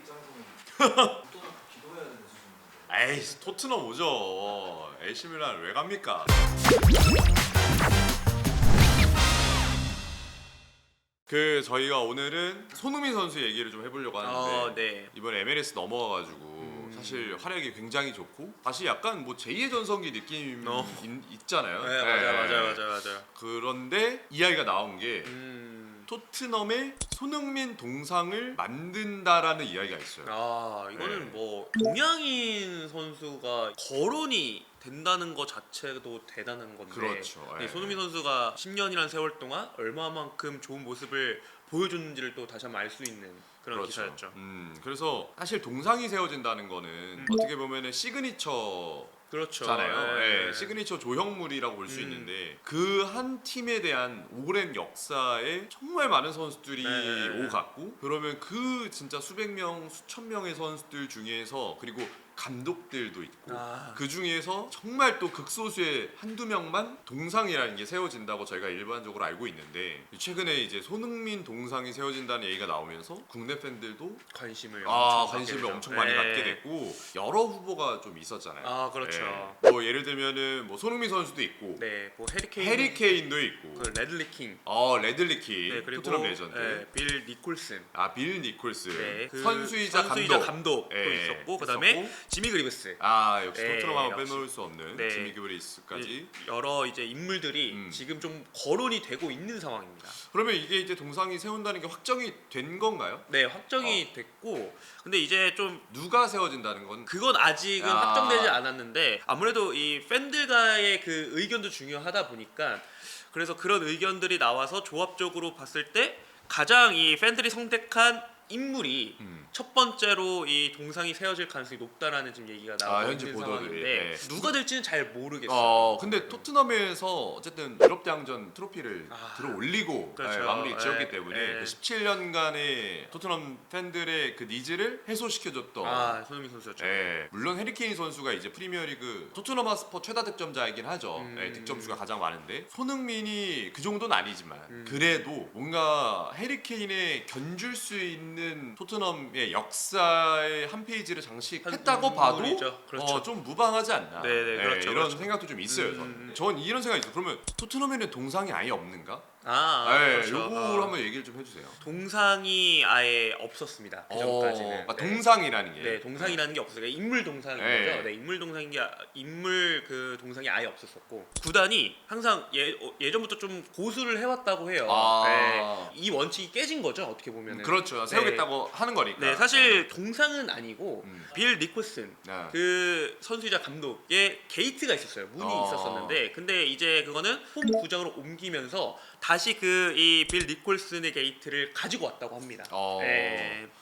입장에서는 토트넘 기도해야 되는 수준인데. 에이 토트넘 오죠. AC 밀란 왜 갑니까? 저희가 오늘은 손흥민 선수 얘기를 좀 해보려고 하는데 네. 이번에 MLS 넘어와가지고 사실 활약이 굉장히 좋고 다시 약간 뭐 제2의 전성기 느낌 있잖아요. 네, 맞아요. 그런데 이야기가 나온 게 토트넘의 손흥민 동상을 만든다라는 이야기가 있어요. 이거는 네. 뭐 동양인 선수가 거론이 된다는 것 자체도 대단한 건데. 그렇죠. 네, 손흥민 선수가 10년이라는 세월 동안 얼마만큼 좋은 모습을 보여줬는지를 또 다시 한번 알 수 있는 그런 그렇죠. 기사였죠. 그래서 사실 동상이 세워진다는 거는 어떻게 보면은 시그니처 그렇죠. 잖아요. 네. 시그니처 조형물이라고 볼 수 있는데 그 한 팀에 대한 오랜 역사에 정말 많은 선수들이 네. 오갔고 그러면 그 진짜 수백 명, 수천 명의 선수들 중에서 그리고 감독들도 있고 그 중에서 정말 또 극소수의 한두 명만 동상이라는 게 세워진다고 저희가 일반적으로 알고 있는데 최근에 이제 손흥민 동상이 세워진다는 얘기가 나오면서 국내 팬들도 관심을 엄청 많이 갖게 됐고 여러 후보가 좀 있었잖아요. 그렇죠. 뭐 예를 들면은 뭐 손흥민 선수도 있고 네, 뭐 해리케인도 있고 그 레들리 킹. 레들리 킹, 네, 그리고 토트넘 레전드. 빌 니콜슨. 빌 니콜스. 네, 그 선수이자 감독도 있었고 그다음에 지미 그리브스. 역시 토트넘 하면 빼놓을 수 없는 네. 지미 그리브스까지. 여러 이제 인물들이 지금 좀 거론이 되고 있는 상황입니다. 그러면 이게 이제 동상이 세운다는 게 확정이 된 건가요? 네, 확정이 됐고 근데 이제 좀 누가 세워진다는 건 그건 아직은 확정되지 않았는데 아무래도 이 팬들과의 그 의견도 중요하다 보니까 그래서 그런 의견들이 나와서 조합적으로 봤을 때 가장 이 팬들이 선택한 인물이 첫 번째로 이 동상이 세워질 가능성이 높다라는 지금 얘기가 나오고 현지 있는 보도들이. 상황인데 네. 누가 될지는 잘 모르겠어요. 근데 토트넘에서 어쨌든 유럽 대항전 트로피를 들어올리고 그렇죠. 마무리 지었기 네. 때문에 네. 그 17년간의 토트넘 팬들의 그 니즈를 해소시켜줬던 손흥민 선수였죠. 물론 해리케인 선수가 이제 프리미어리그 토트넘 하스퍼 최다 득점자이긴 하죠. 득점수가 가장 많은데 손흥민이 그 정도는 아니지만 그래도 뭔가 해리케인에 견줄 수 있는 토트넘의 역사의 한 페이지를 장식했다고 봐도 그렇죠. 좀 무방하지 않나. 네네, 그렇죠, 이런 그렇죠. 생각도 좀 있어요. 전 이런 생각이 있어요. 그러면 토트넘에는 동상이 아예 없는가? 그렇죠. 요거를 한번 얘기를 좀 해주세요. 동상이 아예 없었습니다. 그 전까지는. 동상이라는 게. 네, 동상이라는 게 없어요. 그러니까 인물 동상인 거죠. 네, 인물 동상인 게 인물 그 동상이 아예 없었었고 구단이 항상 예전부터 좀 고수를 해왔다고 해요. 이 원칙이 깨진 거죠. 어떻게 보면은. 그렇죠. 세우겠다고 하는 거니까. 네, 사실 동상은 아니고 빌 니콜슨 네. 그 선수이자 감독의 게이트가 있었어요. 문이 있었었는데 근데 이제 그거는 홈 구장으로 옮기면서 다시 그 이 빌 니콜슨의 게이트를 가지고 왔다고 합니다.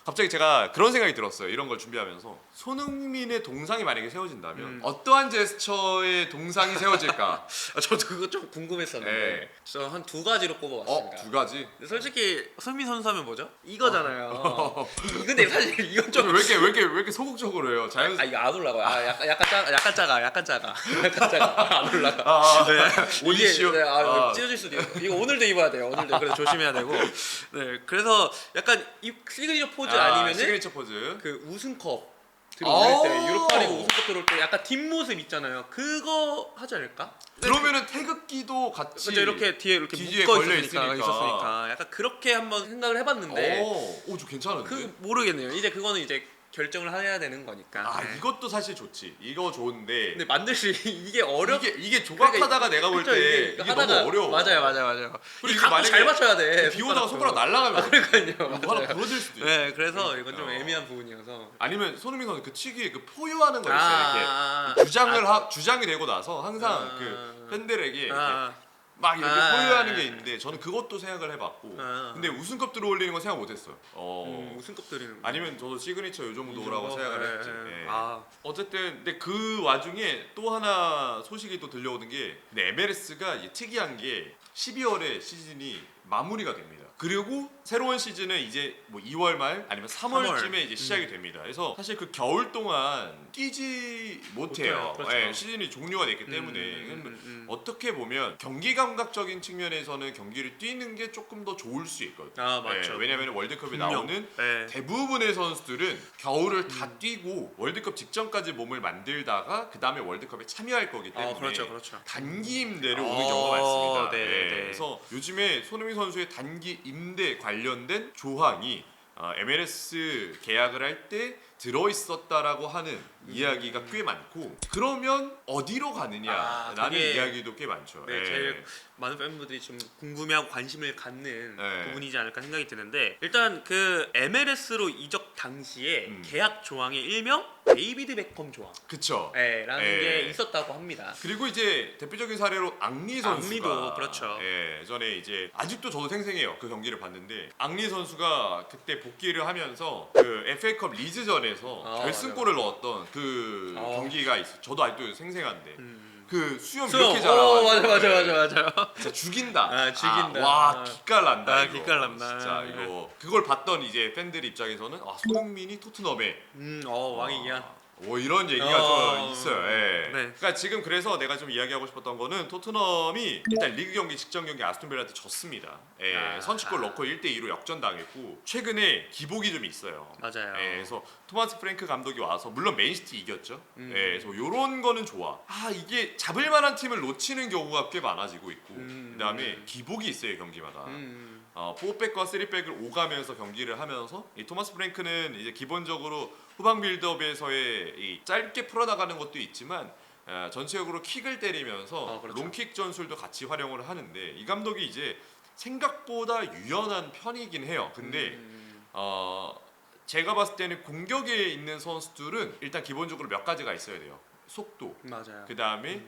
갑자기 제가 그런 생각이 들었어요. 이런 걸 준비하면서 손흥민의 동상이 만약에 세워진다면 어떠한 제스처의 동상이 세워질까? 저도 그거 좀 궁금했었는데 저 한 두 가지로 꼽아봤습니다. 두 가지? 근데 솔직히 손흥민 선수 하면 뭐죠? 이거잖아요. 근데 사실 이건 좀 왜 이렇게 소극적으로 해요? 이거 안 올라가요. 약간 작아. 안 올라가. 오디쇼. 찢어질 수도 있고. 이거 오늘도 입어야 돼요. 오늘도 그래서 조심해야 되고. 네, 그래서 약간 이 시그니처 포즈 아니면은 시그니처 포즈. 그 우승컵 들어올 때 유로파리그 우승컵 들어올 때 약간 뒷모습 있잖아요. 그거 하지 않을까? 그러면은 태극기도 같이 그렇죠. 이렇게 뒤에 이렇게 뒤에 묶어 걸려 있었으니까 약간 그렇게 한번 생각을 해봤는데 저 괜찮은데? 모르겠네요. 이제 그거는 이제 결정을 해야 되는 거니까. 이것도 사실 좋지. 이거 좋은데. 근데 만들 수 이게 이게 조각하다가 내가 볼 때 이게 너무 어려워. 맞아요. 그리고 이거 만약에 잘 맞춰야 돼. 비 오다가 손가락 날아가면 그러니까요. 이거 하나 부러질 수도 있어. 네, 그래서 이건 좀 애매한 부분이어서. 아니면 손흥민 선수 그 특유의 그 포효하는 거 있어요. 이렇게 주장이 되고 나서 항상 그 팬들에게 이렇게 막 이렇게 포효하는 게 있는데 저는 그것도 생각을 해봤고 근데 우승컵 들어올리는 건 생각 못했어요. 우승컵 드리는 아니면 저도 시그니처 요 정도라고 생각을 했지. 네. 어쨌든 근데 그 와중에 또 하나 소식이 또 들려오는 게 MLS가 특이한 게 12월에 시즌이 마무리가 됩니다. 그리고 새로운 시즌은 이제 뭐 2월 말 아니면 3월쯤에 이제 시작이 됩니다. 그래서 사실 그 겨울 동안 뛰지 못해요. 그렇죠. 예, 시즌이 종료가 됐기 때문에 어떻게 보면 경기 감각적인 측면에서는 경기를 뛰는 게 조금 더 좋을 수 있거든요. 아 맞죠. 예, 왜냐하면 월드컵에 분명. 나오는 네. 대부분의 선수들은 겨울을 다 뛰고 월드컵 직전까지 몸을 만들다가 그 다음에 월드컵에 참여할 거기 때문에 그렇죠. 단기 임대를 오는 경우가 많습니다. 네, 네. 그래서 요즘에 손흥민 선수의 단기 임대 관련된 조항이 MLS 계약을 할 때 들어 있었다라고 하는 이야기가 꽤 많고 그러면 어디로 가느냐라는 그게 이야기도 꽤 많죠. 네, 예. 제일 많은 팬분들이 좀 궁금해하고 관심을 갖는 네. 부분이지 않을까 생각이 드는데 일단 그 MLS로 이적 당시에 계약 조항의 일명 데이비드 베컴 조항 그쵸. 라는 예. 게 있었다고 합니다. 그리고 이제 대표적인 사례로 앙리 선수가 앙리도 그렇죠. 예전에 이제 아직도 저도 생생해요. 그 경기를 봤는데 앙리 선수가 그때 복귀를 하면서 그 FA컵 리즈전에서 결승골을 넣었던 그 경기가 있어. 저도 아직도 생생한데 그 수염 이렇게 잘하고 맞아. 진짜 죽인다. 죽인다. 와 기깔난다. 이거. 기깔난다. 진짜 이거 그걸 봤던 이제 팬들 입장에서는 손흥민이 토트넘에 왕이야. 이런 얘기가 좀 있어요. 예. 네. 그러니까 지금 그래서 내가 좀 이야기하고 싶었던 거는 토트넘이 일단 리그 경기 직전 경기 아스톤빌라한테 졌습니다. 선취골 넣고 1대2로 역전당했고 최근에 기복이 좀 있어요. 맞아요. 그래서 토마스 프랭크 감독이 와서 물론 맨시티 이겼죠. 그래서 이런 거는 좋아. 이게 잡을 만한 팀을 놓치는 경우가 꽤 많아지고 있고 그다음에 기복이 있어요 경기마다. 4백과 3백을 오가면서 경기를 하면서 이 토마스 프랭크는 이제 기본적으로 후방 빌드업에서의 이 짧게 풀어나가는 것도 있지만 전체적으로 킥을 때리면서 그렇죠. 롱킥 전술도 같이 활용을 하는데 이 감독이 이제 생각보다 유연한 편이긴 해요. 근데 제가 봤을 때는 공격에 있는 선수들은 일단 기본적으로 몇 가지가 있어야 돼요. 속도, 맞아요. 그 다음에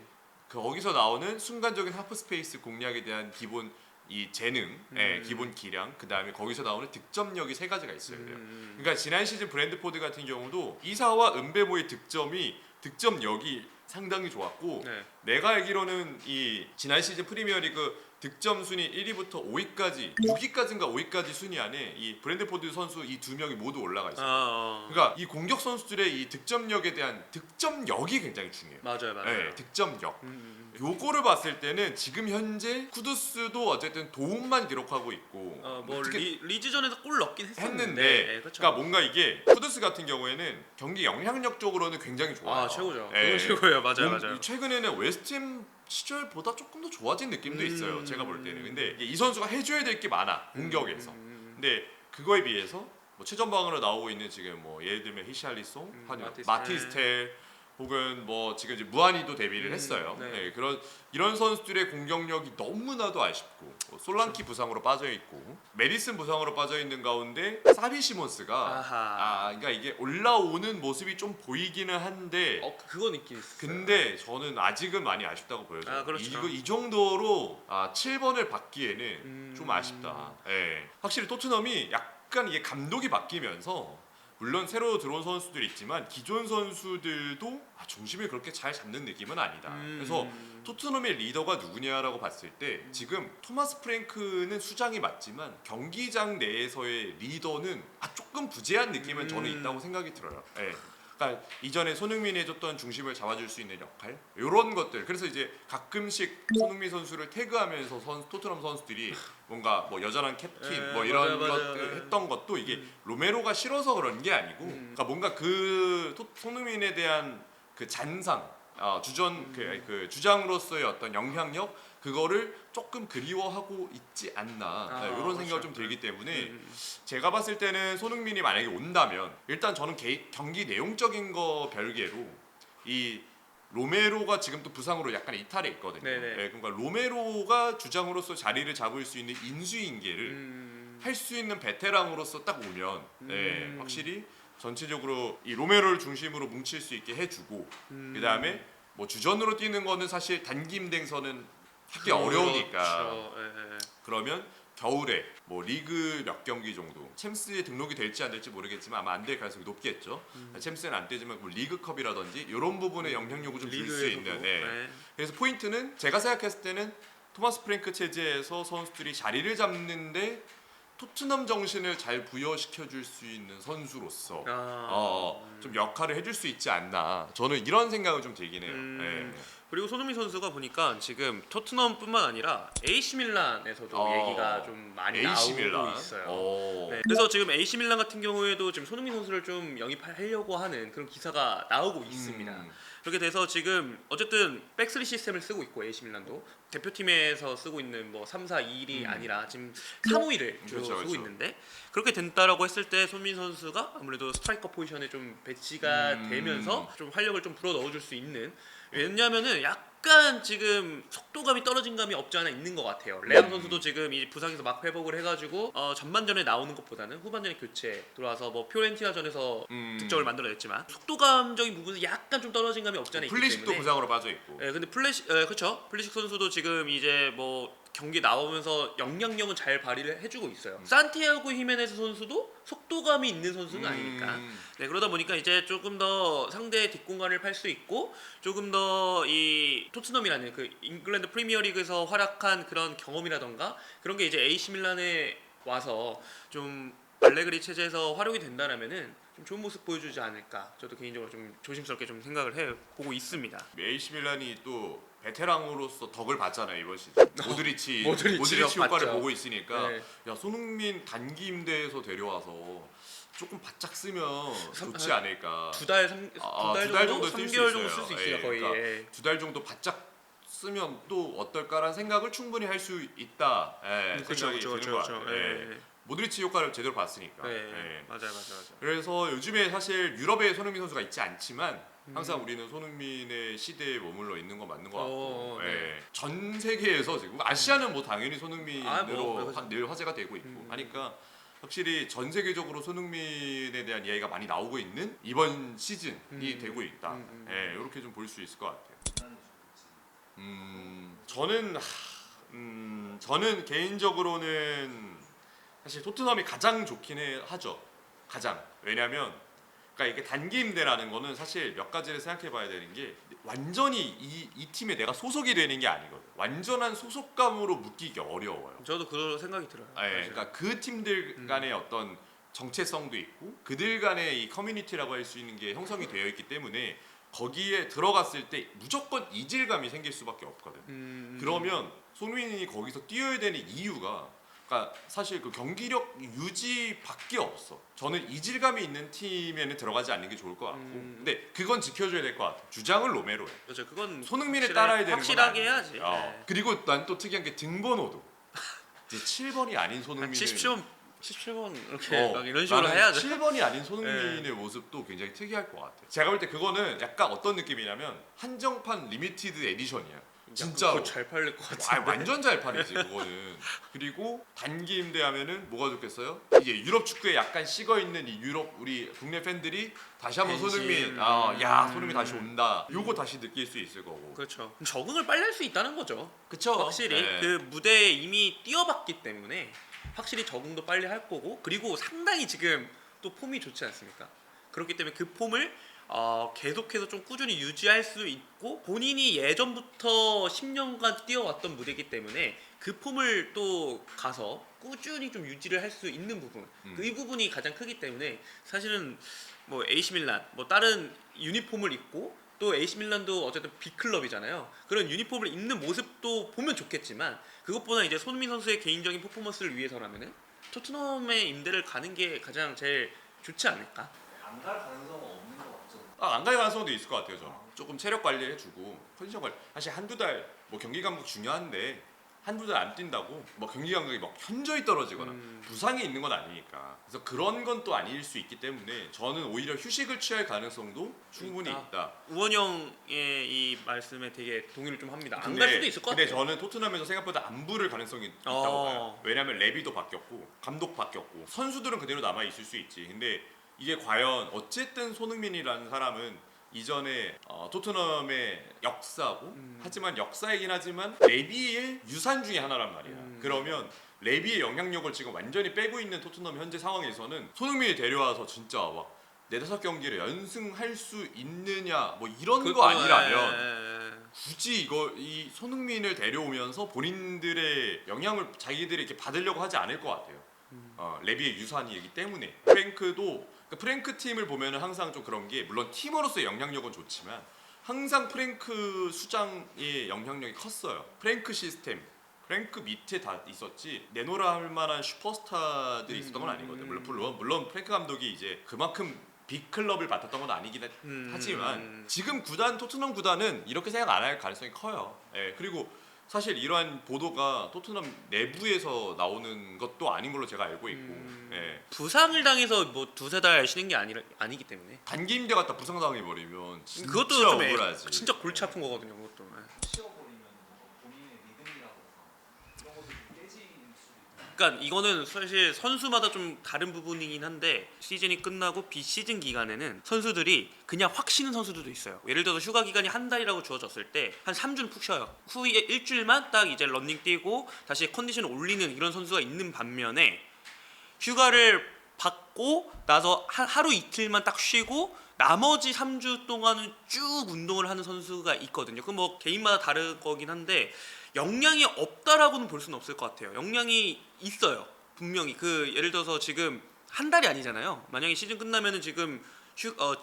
거기서 나오는 순간적인 하프 스페이스 공략에 대한 기본 이 재능, 기본 기량, 그 다음에 거기서 나오는 득점력이 세 가지가 있어야 돼요. 그러니까 지난 시즌 브랜드포드 같은 경우도 이사와 은베모의 득점력이 상당히 좋았고 내가 알기로는 이 지난 시즌 프리미어리그 득점 순위 1위부터 5위까지 6위까지인가 5위까지 순위 안에 이 브랜드포드 선수 이 두 명이 모두 올라가 있어요. 그러니까 이 공격 선수들의 이 득점력에 대한 득점력이 굉장히 중요해요. 맞아요. 득점력. 요거를 봤을 때는 지금 현재 쿠두스도 어쨌든 도움만 기록하고 있고 리즈전에서 골 넣긴 했는데 그렇죠. 그러니까 뭔가 이게 쿠두스 같은 경우에는 경기 영향력적으로는 굉장히 좋아요. 최고죠. 그건 최고예요. 맞아요. 최근에는 웨스트햄 시절보다 조금 더 좋아진 느낌도 있어요. 제가 볼 때는. 근데 이 선수가 해줘야 될 게 많아 공격에서. 근데 그거에 비해서 뭐 최전방으로 나오고 있는 지금 뭐 예를 들면 히샬리송, 마티스텔 혹은 뭐 지금 이제 무한이도 데뷔를 했어요. 이런 선수들의 공격력이 너무나도 아쉽고 솔랑키 부상으로 빠져 있고 메디슨 부상으로 빠져 있는 가운데 사비 시몬스가 그러니까 이게 올라오는 모습이 좀 보이기는 한데 그건 있긴 있어요. 근데 저는 아직은 많이 아쉽다고 보여져요. 그렇죠. 이 정도로 7번을 받기에는 좀 아쉽다. 확실히 토트넘이 약간 이게 감독이 바뀌면서 물론 새로 들어온 선수들이 있지만 기존 선수들도 중심을 그렇게 잘 잡는 느낌은 아니다. 그래서 토트넘의 리더가 누구냐라고 봤을 때 지금 토마스 프랭크는 수장이 맞지만 경기장 내에서의 리더는 조금 부재한 느낌은 저는 있다고 생각이 들어요. 그러니까 이전에 손흥민이 해줬던 중심을 잡아줄 수 있는 역할 이런 것들. 그래서 이제 가끔씩 손흥민 선수를 태그하면서 토트넘 선수들이 뭔가 뭐 여전한 캡틴 이런 것들 했던 것도 이게 로메로가 싫어서 그런 게 아니고 그러니까 뭔가 그 손흥민에 대한 그 잔상 그 주장으로서의 어떤 영향력 그거를 조금 그리워하고 있지 않나 이런 생각이 좀 들기 때문에 제가 봤을 때는 손흥민이 만약에 온다면 일단 저는 경기 내용적인 거 별개로 이 로메로가 지금 또 부상으로 약간 이탈해 있거든요. 그러니까 로메로가 주장으로서 자리를 잡을 수 있는 인수인계를 할 수 있는 베테랑으로서 딱 오면 확실히 전체적으로 이 로메로를 중심으로 뭉칠 수 있게 해주고 그 다음에 뭐 주전으로 뛰는 거는 사실 단기 임대에서는 하기 어려우니까 그러면 겨울에 뭐 리그 몇 경기 정도 챔스에 등록이 될지 안 될지 모르겠지만 아마 안 될 가능성이 높겠죠. 챔스는 안 되지만 뭐 리그컵이라든지 이런 부분에 영향력을 좀 줄 수 있는 그래서 포인트는 제가 생각했을 때는 토마스 프랭크 체제에서 선수들이 자리를 잡는데 토트넘 정신을 잘 부여시켜 줄 수 있는 선수로서 좀 역할을 해줄 수 있지 않나. 저는 이런 생각을 좀 들긴 해요. 네. 그리고 손흥민 선수가 보니까 지금 토트넘뿐만 아니라 AC 밀란에서도 얘기가 좀 많이 AC 나오고 밀란? 있어요. 네. 그래서 지금 AC 밀란 같은 경우에도 지금 손흥민 선수를 좀 영입하려고 하는 그런 기사가 나오고 있습니다. 그렇게 돼서 지금 어쨌든 백스리 시스템을 쓰고 있고 AC 밀란도 대표팀에서 쓰고 있는 뭐 3-4-2-1이 아니라 지금 3-5-1을 주로 쓰고 있는데 그렇게 된다라고 했을 때 손흥민 선수가 아무래도 스트라이커 포지션에 좀 배치가 되면서 좀 활력을 좀 불어 넣어줄 수 있는, 왜냐면은 약간 지금 속도감이 떨어진 감이 없지 않아 있는 것 같아요. 레앙 선수도 지금 이 부상에서 막 회복을 해가지고 전반전에 나오는 것보다는 후반전에 교체 들어와서 뭐 피오렌티나전에서 득점을 만들어냈지만 속도감적인 부분은 약간 좀 떨어진 감이 없지 않아 있기 때문에. 플리식도 부상으로 빠져 있고. 네, 근데 그렇죠. 플리식 선수도 지금 이제 뭐 경기 나오면서 영향력은 잘 발휘를 해주고 있어요. 산티아고 히메네스 선수도 속도감이 있는 선수는 아니니까. 네, 그러다 보니까 이제 조금 더 상대의 뒷공간을 팔 수 있고 조금 더 이 토트넘이라는 그 잉글랜드 프리미어리그에서 활약한 그런 경험이라던가 그런 게 이제 AC 밀란에 와서 좀 알레그리 체제에서 활용이 된다라면은 좀 좋은 모습 보여주지 않을까. 저도 개인적으로 좀 조심스럽게 좀 생각을 해 보고 있습니다. AC 밀란이 또 베테랑으로서 덕을 봤잖아요 이번 시즌. 모드리치 효과를 봤죠. 보고 있으니까 네. 야 손흥민 단기 임대에서 데려와서 조금 바짝 쓰면 좋지 않을까. 두 달 정도, 쓸 3개월 정도 쓸 수 있어요. 예, 거의. 그러니까 예. 2달 정도 바짝 쓰면 또 어떨까라는 생각을 충분히 할 수 있다. 예, 생각이 드는 것 같아요. 예. 예. 모드리치 효과를 제대로 봤으니까. 네, 예. 맞아요. 그래서 요즘에 사실 유럽에 손흥민 선수가 있지 않지만 항상 우리는 손흥민의 시대에 머물러 있는 건 맞는 것 같고 네. 전 세계에서 지금 아시아는 뭐 당연히 손흥민으로 그렇죠. 늘 화제가 되고 있고 하니까 확실히 전 세계적으로 손흥민에 대한 이야기가 많이 나오고 있는 이번 시즌이 되고 있다. 예, 이렇게 좀 볼 수 있을 것 같아요. 저는 개인적으로는 사실 토트넘이 가장 좋긴 하죠. 가장. 왜냐면 그러니까 이게 단기 임대라는 거는 사실 몇 가지를 생각해 봐야 되는 게 완전히 이 팀에 내가 소속이 되는 게 아니거든. 완전한 소속감으로 묶이기 어려워요. 저도 그런 생각이 들어요. 네, 그러니까 그 팀들 간의 어떤 정체성도 있고 그들 간의 이 커뮤니티라고 할 수 있는 게 형성이 되어 있기 때문에 거기에 들어갔을 때 무조건 이질감이 생길 수밖에 없거든. 그러면 손흥민이 거기서 뛰어야 되는 이유가 그러니까 사실 그 경기력 유지밖에 없어. 저는 이질감이 있는 팀에는 들어가지 않는 게 좋을 것 같고, 근데 그건 지켜줘야 될 것 같아. 주장은 로메로야. 그렇죠. 그건 손흥민을 따라야 되는 건 확실하게 아니야. 해야지. 네. 그리고 난 또 특이한 게 등번호도 이제 7번이 아닌 손흥민을 17번 이렇게 막 이런 식으로 나는 해야죠. 7번이 아닌 손흥민의 모습도 굉장히 특이할 것 같아. 제가 볼 때 그거는 약간 어떤 느낌이냐면 한정판 리미티드 에디션이야. 진짜로 잘 팔릴 것 같은데. 완전 잘 팔리지 그거는. 그리고 단기 임대하면은 뭐가 좋겠어요? 이제 유럽 축구에 약간 식어 있는 이 유럽 우리 국내 팬들이 다시 한번 손흥민 야 손흥민 다시 온다. 요거 다시 느낄 수 있을 거고. 그렇죠. 적응을 빨리 할 수 있다는 거죠. 그쵸? 확실히 네. 그 무대에 이미 뛰어봤기 때문에 확실히 적응도 빨리 할 거고, 그리고 상당히 지금 또 폼이 좋지 않습니까? 그렇기 때문에 그 폼을 계속해서 좀 꾸준히 유지할 수 있고, 본인이 예전부터 10년간 뛰어왔던 무대이기 때문에 그 폼을 또 가서 꾸준히 좀 유지를 할 수 있는 부분, 이 부분이 가장 크기 때문에 사실은 뭐 AC 밀란, 뭐 다른 유니폼을 입고 또 AC 밀란도 어쨌든 B클럽이잖아요. 그런 유니폼을 입는 모습도 보면 좋겠지만 그것보다 이제 손흥민 선수의 개인적인 퍼포먼스를 위해서라면은 토트넘에 임대를 가는 게 가장 제일 좋지 않을까? 안 갈 가능성은 없는 것 같죠. 안 갈 가능성도 있을 것 같아요. 저는 조금 체력 관리해주고 컨디션 관리. 사실 한두 달 뭐 경기 감독 중요한데 한두 달 안 뛴다고 뭐 경기 감독이 막 현저히 떨어지거나 부상이 있는 건 아니니까. 그래서 그런 건 또 아닐 수 있기 때문에 저는 오히려 휴식을 취할 가능성도 충분히 있다. 우원 형의 이 말씀에 되게 동의를 좀 합니다. 안 근데- 갈 수도 있을 것 근데 같아요. 저는 토트넘에서 생각보다 안 부를 가능성이 있다고 봐요. 왜냐면 레비도 바뀌었고 감독 바뀌었고 선수들은 그대로 남아 있을 수 있지. 근데 이게 과연 어쨌든 손흥민이라는 사람은 이전에 토트넘의 역사고 하지만 역사이긴 하지만 레비의 유산 중에 하나란 말이야. 그러면 레비의 영향력을 지금 완전히 빼고 있는 토트넘 현재 상황에서는 손흥민이 데려와서 진짜 막 4-5 경기를 연승할 수 있느냐 뭐 이런 거 아니라면 굳이 이 손흥민을 데려오면서 본인들의 영향을 자기들이 이렇게 받으려고 하지 않을 것 같아요. 레비의 유산이기 때문에 프랭크 팀을 보면은 항상 좀 그런 게 물론 팀으로서의 영향력은 좋지만 항상 프랭크 수장의 영향력이 컸어요. 프랭크 시스템. 프랭크 밑에 다 있었지 내노라 할 만한 슈퍼스타들이 있었던 건 아니거든. 물론 프랭크 감독이 이제 그만큼 빅클럽을 맡았던 건 아니긴 하지만 지금 토트넘 구단은 이렇게 생각 안 할 가능성이 커요. 예, 그리고 사실 이러한 보도가 토트넘 내부에서 나오는 것도 아닌 걸로 제가 알고 있고 예. 부상을 당해서 뭐 두세 달 쉬는 게 아니기 때문에 단기 임대 갖다 부상당해 버리면 진짜 그것도 좀 억울하지. 진짜 골치 아픈 거거든요. 그것도. 치워버리면 뭔가 본인의 리듬이라던가 이런 것들이 깨질 수도 있고. 그러니까 이거는 사실 선수마다 좀 다른 부분이긴 한데 시즌이 끝나고 비시즌 기간에는 선수들이 그냥 확 쉬는 선수들도 있어요. 예를 들어서 휴가 기간이 한 달이라고 주어졌을 때 한 3주는 푹 쉬어요. 후에 일주일만 딱 이제 런닝 뛰고 다시 컨디션을 올리는 이런 선수가 있는 반면에 휴가를 받고 나서 하루 이틀만 딱 쉬고 나머지 3주 동안은 쭉 운동을 하는 선수가 있거든요. 그건 뭐 개인마다 다른 거긴 한데 영향이 없다라고는 볼 수는 없을 것 같아요. 영향이 있어요. 분명히 예를 들어서 지금 한 달이 아니잖아요. 만약에 시즌 끝나면은 지금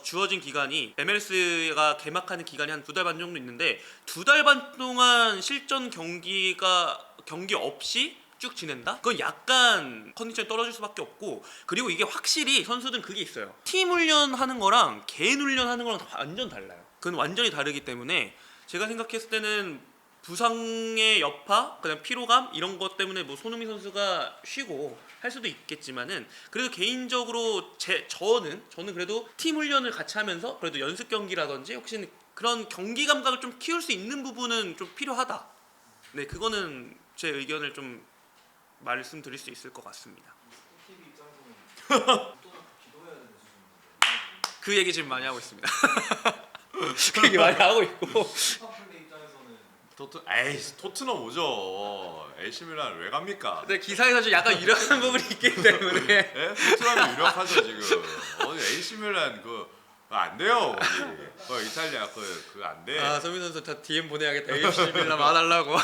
주어진 기간이 MLS가 개막하는 기간이 한 2달 반 정도 있는데 2달 반 동안 실전 경기 없이 쭉 지낸다? 그건 약간 컨디션이 떨어질 수밖에 없고 그리고 이게 확실히 선수들은 그게 있어요. 팀 훈련하는 거랑 개인 훈련하는 거랑 완전 달라요. 그건 완전히 다르기 때문에 제가 생각했을 때는 부상의 여파, 그다음 피로감 이런 것 때문에 뭐 손흥민 선수가 쉬고 할 수도 있겠지만은 그래도 개인적으로 저는 그래도 팀 훈련을 같이 하면서 그래도 연습 경기라든지 혹시 그런 경기 감각을 좀 키울 수 있는 부분은 좀 필요하다. 네, 그거는 제 의견을 좀 말씀드릴 수 있을 것 같습니다. TV 입장에서는 또 기도해야 되는 수준인데. 그 얘기 지금 많이 하고 있습니다. 그 얘기 많이 하고 있고. 스타플레이 입장에서는 토트넘 오죠. AC 밀란 왜 갑니까? 근데 기사에서 좀 약간 유력한 부분이 있기 때문에. 예? 토트넘이 유력하죠 지금. AC 밀란 안 돼요. 거기. 이탈리아 안 돼. 아, 소민 선수 다 DM 보내야겠다. AC 밀란 와달라고.